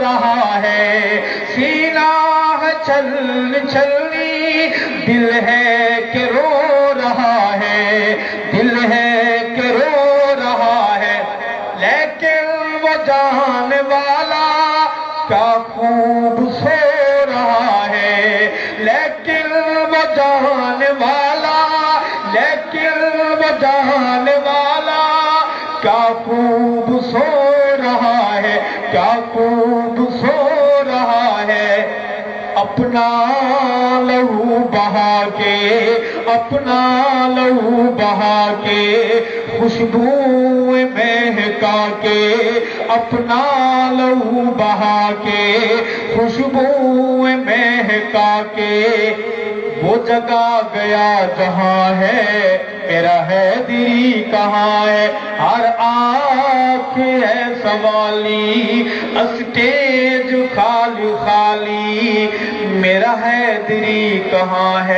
رہا ہے، سینہ ہے چھلنی، دل ہے کہ رو رہا ہے، دل ہے کہ رو رہا ہے، لیکن وہ جان والا کیا خوب سو رہا ہے، لیکن وہ جان والا، لیکن وہ جان والا کیا خوب سو رہا ہے، کیا خوب سو رہا ہے، اپنا لہو بہا کے، اپنا لہو بہا کے، خوشبو مہکا کے، اپنا لہو بہا کے، خوشبو مہکا کے، وہ جگہ گیا جہاں ہے میرا حیدری کہاں ہے، ہر آنکھ ہے سوالی، اسٹیج خالی خالی، میرا حیدری کہاں ہے۔